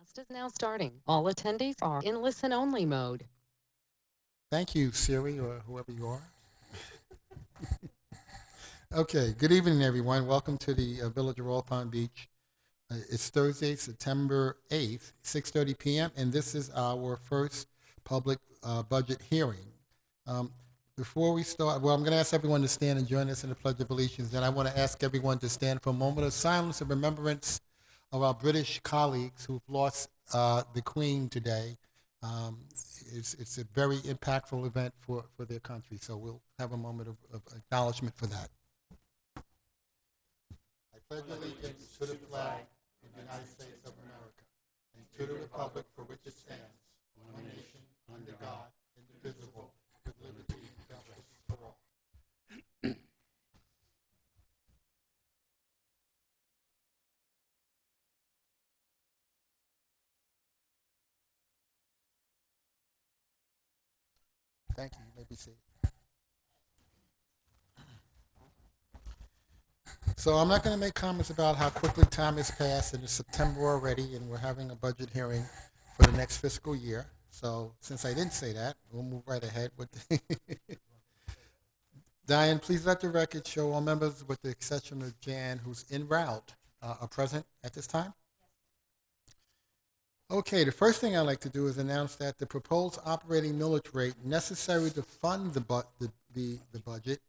Broadcast is now starting. All attendees are in listen-only mode. Thank you, Siri, or whoever you are. Okay, good evening, everyone. Welcome to the Village of Royal Palm Beach. It's Thursday, September 8th, 6:30 p.m., and this is our first public budget hearing. Um, Before we start, well, I'm going to ask everyone to stand and join us in the Pledge of Allegiance. Then I want to ask everyone to stand for a moment of silence and remembrance of our British colleagues who've lost the Queen today. Um, it's a very impactful event for their country, so we'll have a moment of acknowledgement for that. I pledge allegiance to the flag of the United States of America and to the republic for which it stands, one nation, under God, indivisible, with liberty and justice for all. Thank you. You may be seated. So I'm not going to make comments about how quickly time has passed, and it's September already, and we're having a budget hearing for the next fiscal year. So since I didn't say that, we'll move right ahead with. Diane, please let the record show all members, with the exception of Jan, who's en route, are present at this time. Okay, the first thing I'd like to do is announce that the proposed operating millage rate necessary to fund the budget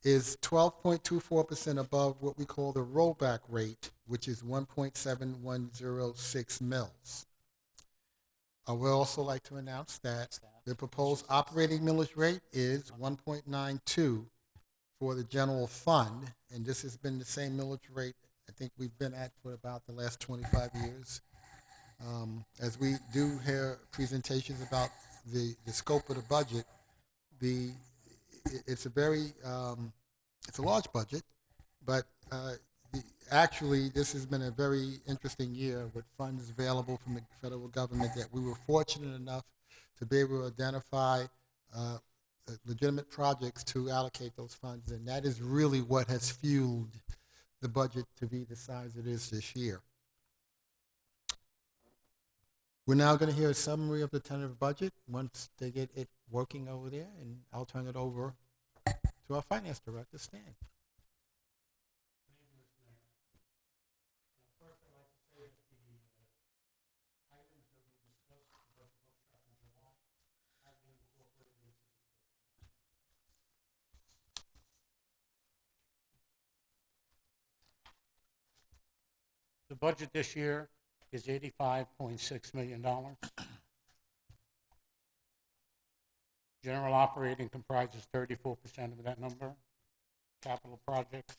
is 12.24% above what we call the rollback rate, which is 1.7106 mils. I would also like to announce that the proposed operating millage rate is 1.92 for the general fund, and this has been the same millage rate I think we've been at for about the last 25 years. As we do hear presentations about the scope of the budget, the it's a very it's a large budget, but actually this has been a very interesting year with funds available from the federal government that we were fortunate enough to be able to identify legitimate projects to allocate those funds, and that is really what has fueled the budget to be the size it is this year. We're now going to hear a summary of the tentative budget once they get it working over there, and I'll turn it over to our finance director, Stan. The budget this year is $85.6 million. General operating comprises 34% of that number. Capital projects,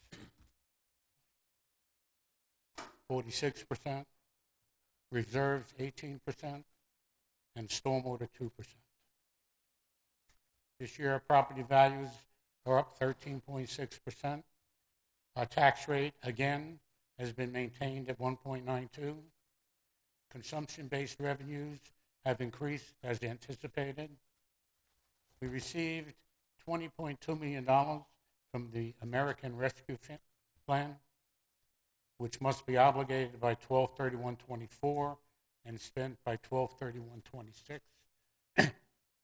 46%. Reserves, 18%. And stormwater, 2%. This year, our property values are up 13.6%. Our tax rate, again, has been maintained at 1.92. Consumption-based revenues have increased as anticipated. We received $20.2 million from the American Rescue Plan, which must be obligated by 12/31/24 and spent by 12/31/26.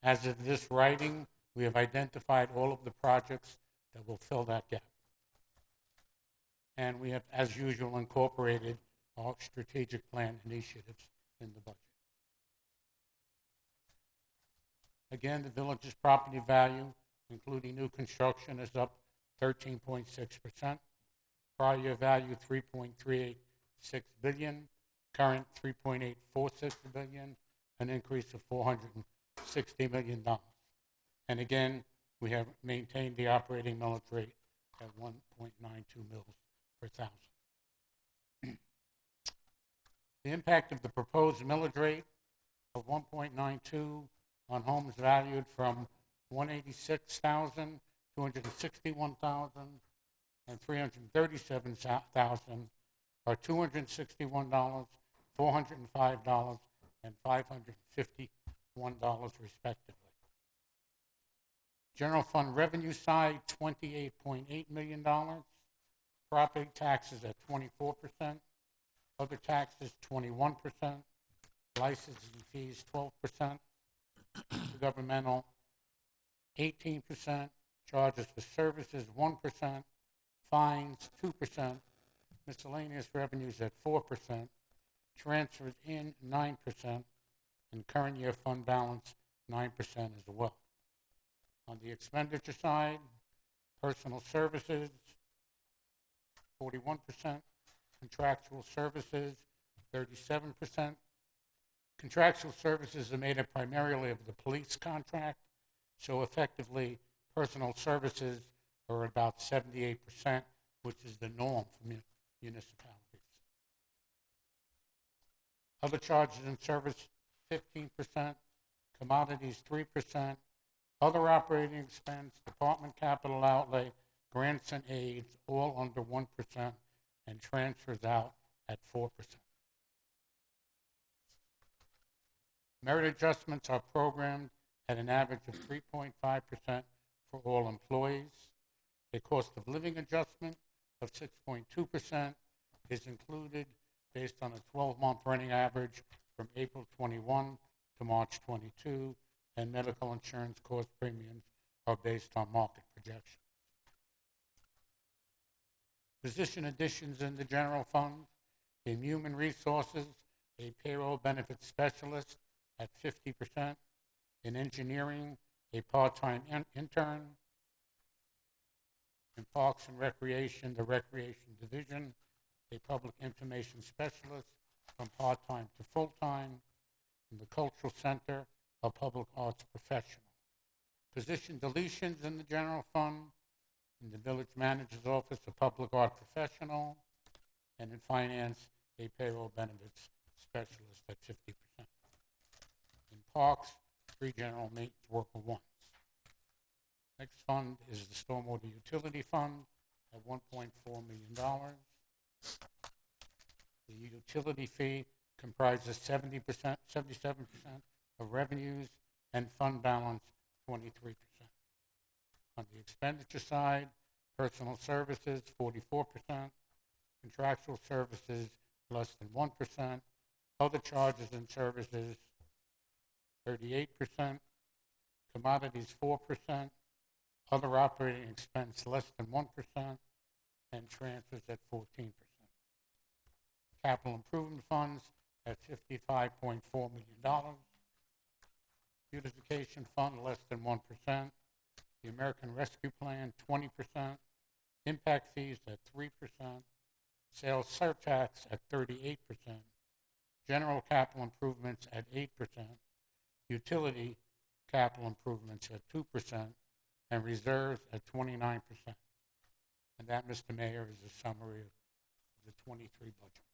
As of this writing, we have identified all of the projects that will fill that gap. And we have, as usual, incorporated our strategic plan initiatives in the budget. Again, the village's property value, including new construction, is up 13.6%. Prior year value, $3.386 billion. Current, $3.846 billion, an increase of $460 million. And again, we have maintained the operating millage rate at 1.92 mils per thousand. The impact of the proposed millage rate of 1.92 on homes valued from 186,000, 261,000, and 337,000 are $261, $405, and $551 respectively. General fund revenue side, $28.8 million. Property taxes at 24%. Other taxes, 21%. licensing fees 12%, governmental 18%, charges for services 1%, fines 2%, miscellaneous revenues at 4%, transfers in 9%, and current year fund balance 9% as well. On the expenditure side, personal services 41%, contractual services 37%. Contractual services are made up primarily of the police contract, so effectively personal services are about 78%, which is the norm for municipalities. Other charges and service 15%, commodities 3%, other operating expense, department capital outlay, grants and aids, all under 1%, and transfers out at 4%. Merit adjustments are programmed at an average of 3.5% for all employees. A cost of living adjustment of 6.2% is included based on a 12-month running average from April 21 to March 22, and medical insurance cost premiums are based on market projections. Position additions in the general fund: in human resources, a payroll benefits specialist at 50%, in engineering, a part-time intern, in parks and recreation, the recreation division, a public information specialist from part-time to full-time, in the cultural center, a public arts professional. Position deletions in the general fund: in the village manager's office, a public art professional, and in finance, a payroll benefits specialist at 50%. In parks, 3 general maintenance worker ones. Next fund is the stormwater utility fund at $1.4 million. The utility fee comprises 77% of revenues, and fund balance 23%. On the expenditure side, personal services 44%, contractual services less than 1%, other charges and services 38%, commodities 4%, other operating expense less than 1%, and transfers at 14%. Capital improvement funds at $55.4 million. Beautification fund less than 1%. The American Rescue Plan 20%. Impact fees at 3%. Sales surtax at 38%. General capital improvements at 8%. Utility capital improvements at 2%. And reserves at 29%. And that, Mr. Mayor, is a summary of the 23 budget.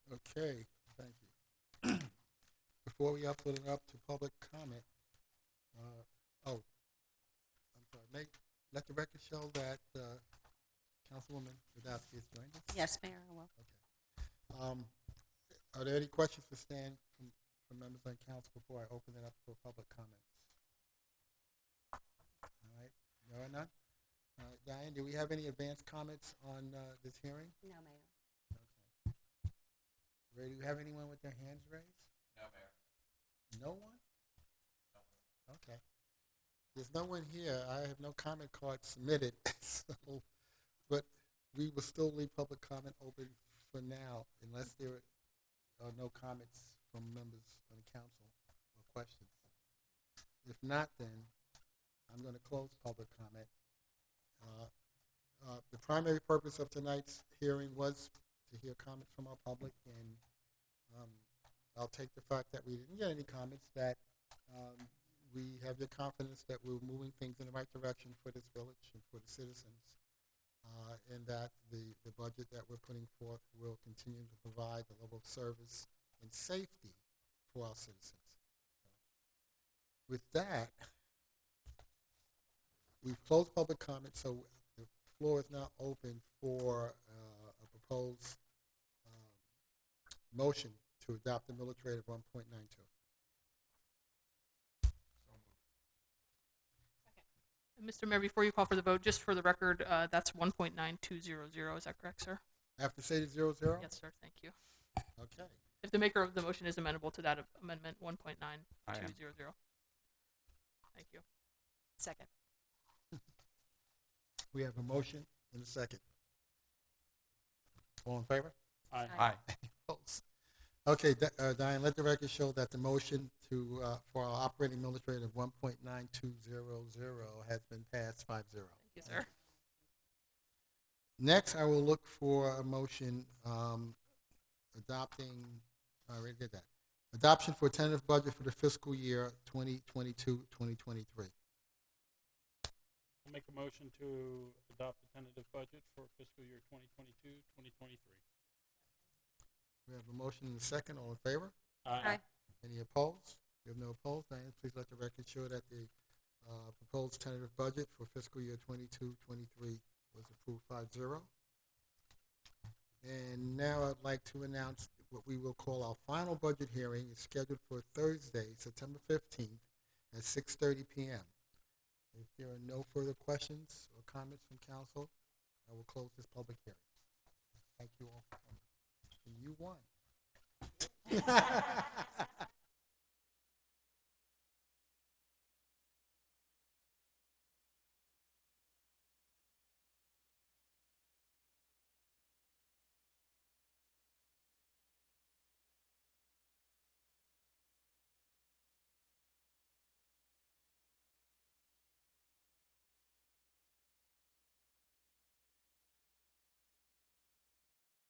Okay, thank you. Before we open it up to public comment, I'm sorry, let the record show that Councilwoman Radowski has joined us. Yes, Mayor, I will. Okay. Are there any questions for Stan from members on council before I open it up for public comments? All right, there are none. Diane, do we have any advanced comments on this hearing? No, Mayor. Okay. Ray, do you have anyone with their hands raised? No, Mayor. No one? Okay. There's no one here. I have no comment cards submitted, so, but we will still leave public comment open for now unless there are no comments from members on the council or questions. If not, then I'm going to close public comment. The primary purpose of tonight's hearing was to hear comments from our public, and I'll take the fact that we didn't get any comments, that we have your confidence that we're moving things in the right direction for this village and for the citizens, and that the budget that we're putting forth will continue to provide the level of service and safety for our citizens. With that, we've closed public comment, so the floor is now open for a proposed motion to adopt the millage rate of 1.92. Mr. Mayor, before you call for the vote, just for the record, that's 1.9200. Is that correct, sir? I have to say the 00? Yes, sir. Thank you. Okay. If the maker of the motion is amenable to that amendment 1.9200. I am. Thank you. Second. We have a motion and a second. All in favor? Aye. Opposed? Okay, Diane, let the record show that the motion to, for our operating millage rate of 1.9200 has been passed 5-0. Thank you, sir. Next, I will look for a motion adopting, I already did that. Adoption for tentative budget for the fiscal year 2022-2023. I'll make a motion to adopt the tentative budget for fiscal year 2022-2023. We have a motion and a second. All in favor? Aye. Any opposed? We have no opposed. Diane, please let the record show that the proposed tentative budget for fiscal year 22-23 was approved 5-0. And now I'd like to announce what we will call our final budget hearing is scheduled for Thursday, September 15th at 6:30 p.m. If there are no further questions or comments from council, I will close this public hearing. Thank you all for coming. And you won.